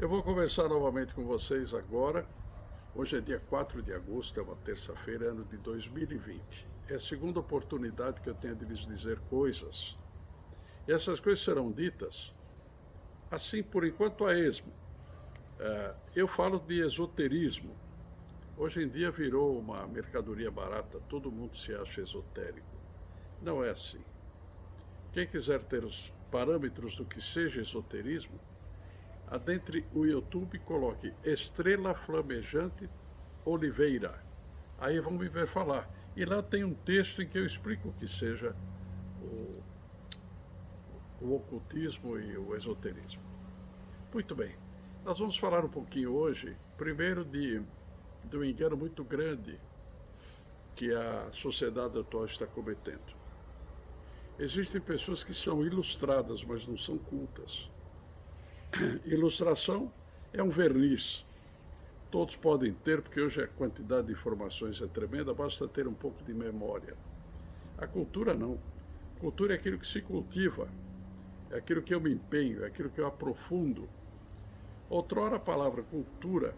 Eu vou conversar novamente com vocês agora. Hoje é dia 4 de agosto, é uma terça-feira, ano de 2020. É a segunda oportunidade que eu tenho de lhes dizer coisas. E essas coisas serão ditas, assim, por enquanto, a esmo. Eu falo de esoterismo. Hoje em dia virou uma mercadoria barata, todo mundo se acha esotérico. Não é assim. Quem quiser ter os parâmetros do que seja esoterismo, adentre o YouTube e coloque Estrela Flamejante Oliveira. Aí vão me ver falar. E lá tem um texto em que eu explico o que seja o, o ocultismo e o esoterismo. Muito bem, nós vamos falar um pouquinho hoje, primeiro de um engano muito grande que a sociedade atual está cometendo. Existem pessoas que são ilustradas, mas não são cultas. Ilustração é um verniz. Todos podem ter, porque hoje a quantidade de informações é tremenda, basta ter um pouco de memória. A cultura não. Cultura é aquilo que se cultiva, é aquilo que eu me empenho, é aquilo que eu aprofundo. Outrora a palavra cultura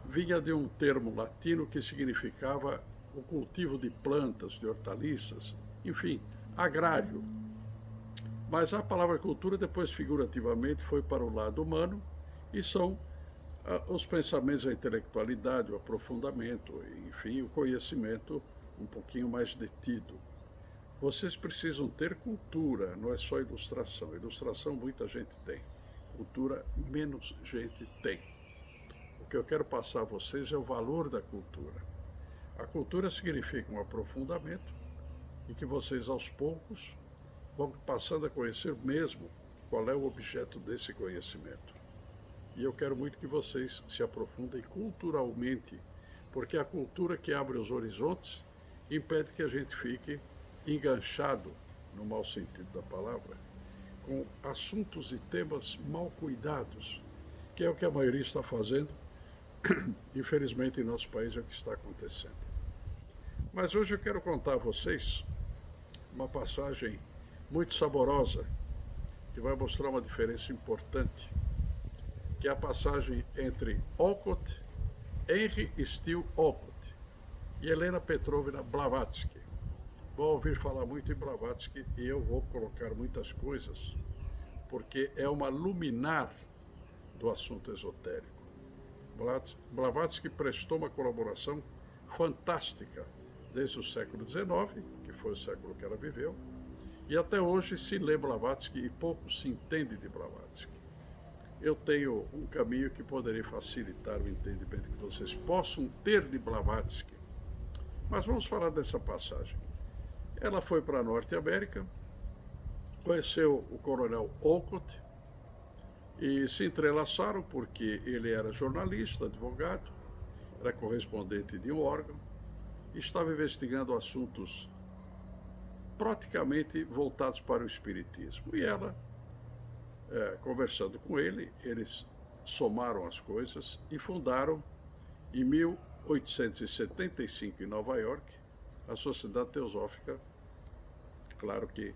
vinha de um termo latino que significava o cultivo de plantas, de hortaliças, enfim, agrário. Mas a palavra cultura depois figurativamente foi para o lado humano e são os pensamentos, a intelectualidade, o aprofundamento, enfim, o conhecimento um pouquinho mais detido. Vocês precisam ter cultura, não é só ilustração. Ilustração muita gente tem, cultura menos gente tem. O que eu quero passar a vocês é o valor da cultura. A cultura significa um aprofundamento em que vocês aos poucos vão passando a conhecer mesmo qual é o objeto desse conhecimento. E eu quero muito que vocês se aprofundem culturalmente, porque é a cultura que abre os horizontes impede que a gente fique enganchado, no mau sentido da palavra, com assuntos e temas mal cuidados, que é o que a maioria está fazendo. Infelizmente, em nosso país é o que está acontecendo. Mas hoje eu quero contar a vocês uma passagem muito saborosa, que vai mostrar uma diferença importante, que é a passagem entre Olcott, Henry Steele Olcott e Helena Petrovna Blavatsky. Vão ouvir falar muito em Blavatsky e eu vou colocar muitas coisas, porque é uma luminar do assunto esotérico. Blavatsky prestou uma colaboração fantástica desde o século XIX, que foi o século que ela viveu, e até hoje se lê Blavatsky e pouco se entende de Blavatsky. Eu tenho um caminho que poderia facilitar o entendimento que vocês possam ter de Blavatsky. Mas vamos falar dessa passagem. Ela foi para a Norte América, conheceu o coronel Olcott e se entrelaçaram porque ele era jornalista, advogado, era correspondente de um órgão, e estava investigando assuntos praticamente voltados para o espiritismo. E ela, conversando com ele, eles somaram as coisas e fundaram, em 1875, em Nova York, a Sociedade Teosófica, claro que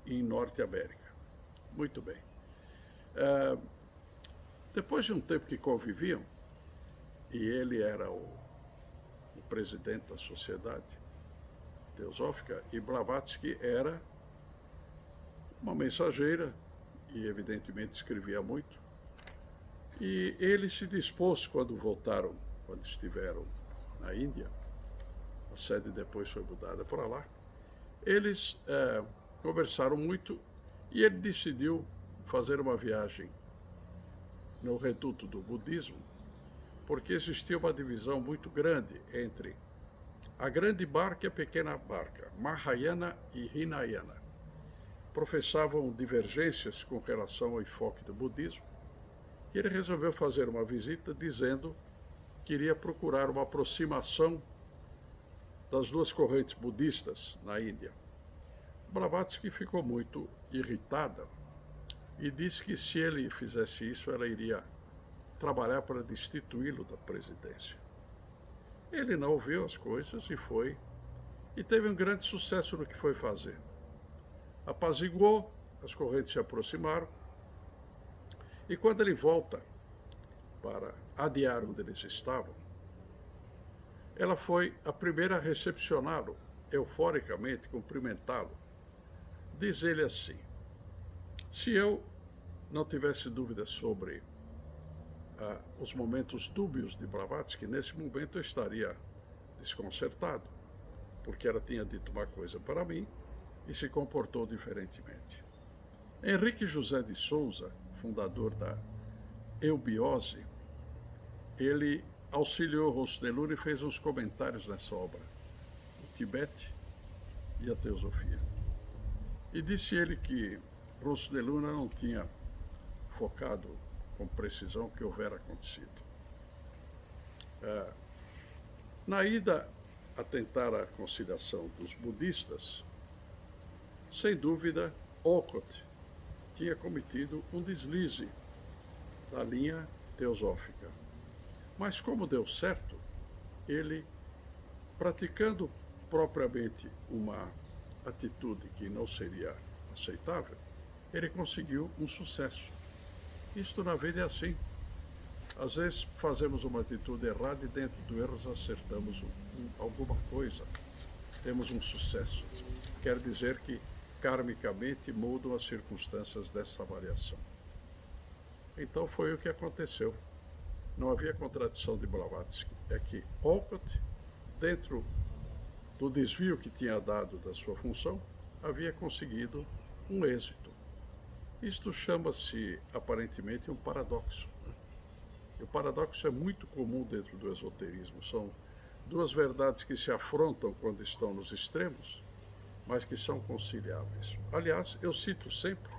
em Norte América. Muito bem. Depois de um tempo que conviviam, e ele era o presidente da Sociedade Teosófica, e Blavatsky era uma mensageira, e evidentemente escrevia muito, e ele se dispôs, quando voltaram, quando estiveram na Índia, a sede depois foi mudada para lá, eles conversaram muito e ele decidiu fazer uma viagem no reduto do budismo, porque existia uma divisão muito grande entre a grande barca e a pequena barca, Mahayana e Hinayana. Professavam divergências com relação ao enfoque do budismo, e ele resolveu fazer uma visita dizendo que iria procurar uma aproximação das duas correntes budistas na Índia. Blavatsky ficou muito irritada e disse que se ele fizesse isso, ela iria trabalhar para destituí-lo da presidência. Ele não ouviu as coisas e foi, e teve um grande sucesso no que foi fazer. Apaziguou, as correntes se aproximaram, E quando ele volta para adiar onde eles estavam, ela foi a primeira a recepcioná-lo, euforicamente, cumprimentá-lo. Diz ele assim: se eu não tivesse dúvidas sobre os momentos dúbios de Blavatsky, nesse momento eu estaria desconcertado, porque ela tinha dito uma coisa para mim e se comportou diferentemente. Henrique José de Souza, fundador da Eubiose, ele auxiliou Rosnelur e fez uns comentários nessa obra, o Tibete e a Teosofia. E disse ele que Rosnelur não tinha focado com precisão o que houvera acontecido. Na ida a tentar a conciliação dos budistas, sem dúvida, Olcott tinha cometido um deslize da linha teosófica. Mas como deu certo, ele, praticando propriamente uma atitude que não seria aceitável, ele conseguiu um sucesso. Isto na vida é assim. Às vezes fazemos uma atitude errada e dentro do erro acertamos alguma coisa. Temos um sucesso. Quer dizer que karmicamente mudam as circunstâncias dessa avaliação. Então foi o que aconteceu. Não havia contradição de Blavatsky. É que Olcott, dentro do desvio que tinha dado da sua função, havia conseguido um êxito. Isto chama-se, aparentemente, um paradoxo. E o paradoxo é muito comum dentro do esoterismo. São duas verdades que se afrontam quando estão nos extremos, mas que são conciliáveis. Aliás, eu cito sempre,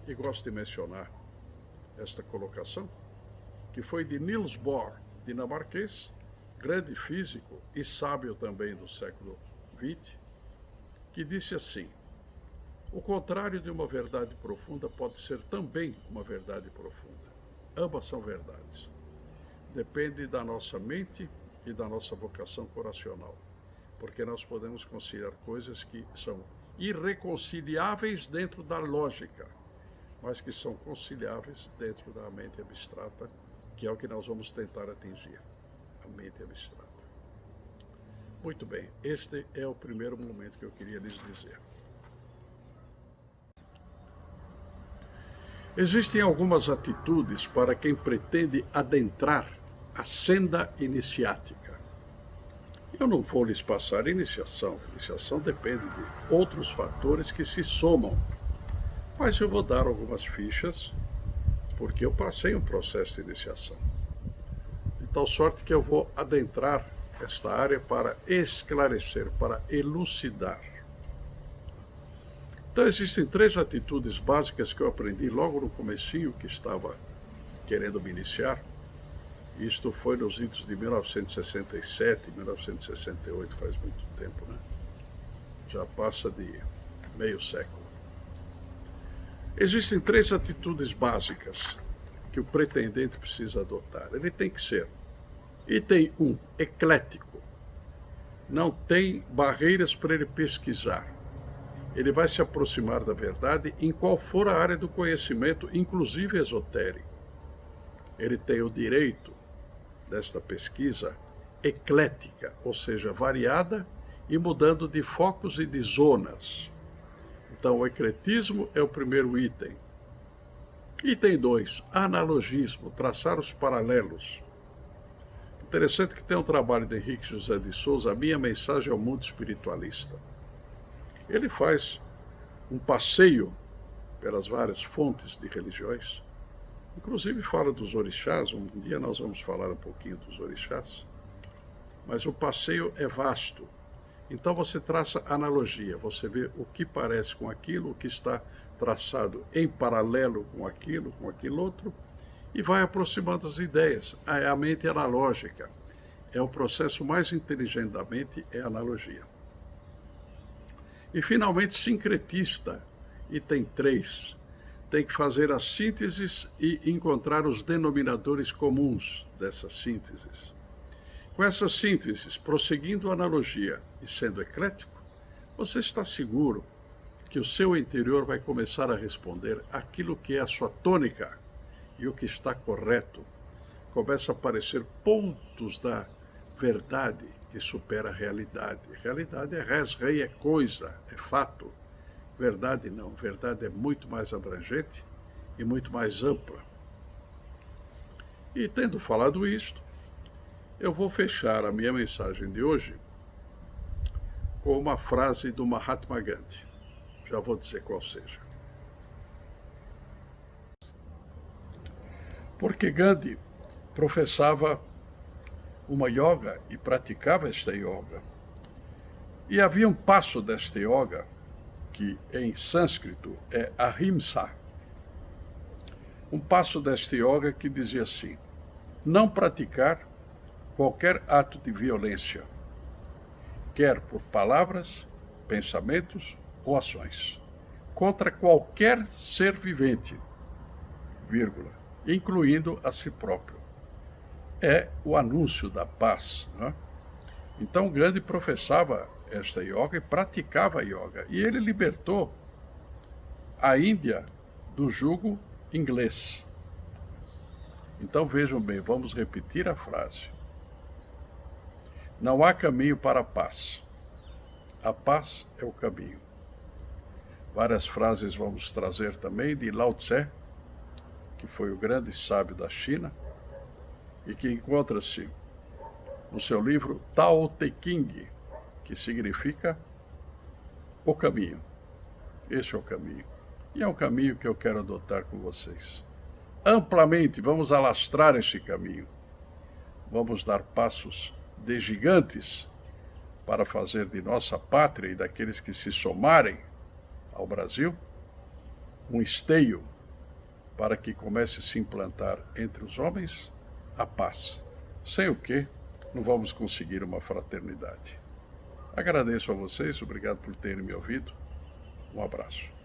e gosto de mencionar esta colocação, que foi de Niels Bohr, dinamarquês, grande físico e sábio também do século XX, que disse assim: o contrário de uma verdade profunda pode ser também uma verdade profunda. Ambas são verdades. Depende da nossa mente e da nossa vocação coracional, porque nós podemos conciliar coisas que são irreconciliáveis dentro da lógica, mas que são conciliáveis dentro da mente abstrata, que é o que nós vamos tentar atingir, a mente abstrata. Muito bem, este é o primeiro momento que eu queria lhes dizer. Existem algumas atitudes para quem pretende adentrar a senda iniciática. Eu não vou lhes passar iniciação. Iniciação depende de outros fatores que se somam. Mas eu vou dar algumas fichas, porque eu passei um processo de iniciação. De tal sorte que eu vou adentrar esta área para esclarecer, para elucidar. Então existem 3 atitudes básicas que eu aprendi logo no comecinho que estava querendo me iniciar. Isto foi nos idos de 1967, 1968, faz muito tempo, né? Já passa de meio século. Existem 3 atitudes básicas que o pretendente precisa adotar. Ele tem que ser, item 1, eclético. Não tem barreiras para ele pesquisar. Ele vai se aproximar da verdade em qual for a área do conhecimento, inclusive esotérico. Ele tem o direito desta pesquisa eclética, ou seja, variada e mudando de focos e de zonas. Então, o ecletismo é o primeiro item. Item 2, analogismo, traçar os paralelos. Interessante que tem um trabalho de Henrique José de Souza, A Minha Mensagem ao Mundo Espiritualista. Ele faz um passeio pelas várias fontes de religiões, inclusive fala dos orixás. Um dia nós vamos falar um pouquinho dos orixás, mas o passeio é vasto. Então você traça analogia, você vê o que parece com aquilo, o que está traçado em paralelo com aquilo outro, e vai aproximando as ideias. A mente é analógica, é o processo mais inteligente da mente, é a analogia. E finalmente sincretista, item 3, tem que fazer as sínteses e encontrar os denominadores comuns dessas sínteses. Com essas sínteses, prosseguindo a analogia e sendo eclético, você está seguro que o seu interior vai começar a responder aquilo que é a sua tônica, e o que está correto, começam a aparecer pontos da verdade que supera a realidade. Realidade é res, rei, é coisa, é fato. Verdade não. Verdade é muito mais abrangente e muito mais ampla. E tendo falado isto, eu vou fechar a minha mensagem de hoje com uma frase do Mahatma Gandhi. Já vou dizer qual seja. Porque Gandhi professava uma yoga e praticava esta yoga. E havia um passo desta yoga, que em sânscrito é ahimsa. Um passo desta yoga que dizia assim: não praticar qualquer ato de violência, quer por palavras, pensamentos ou ações, contra qualquer ser vivente, vírgula, incluindo a si próprio. É o anúncio da paz, né? Então Gandhi professava esta yoga e praticava a yoga, e ele libertou a Índia do jugo inglês. Então vejam bem, vamos repetir a frase. Não há caminho para a paz. A paz é o caminho. Várias frases vamos trazer também de Lao Tse, que foi o grande sábio da China, e que encontra-se no seu livro Tao Te Ching, que significa o caminho. Este é o caminho. E é um caminho que eu quero adotar com vocês. Amplamente, vamos alastrar este caminho. Vamos dar passos de gigantes para fazer de nossa pátria e daqueles que se somarem ao Brasil um esteio para que comece a se implantar entre os homens a paz, sem o que não vamos conseguir uma fraternidade. Agradeço a vocês, obrigado por terem me ouvido. Um abraço.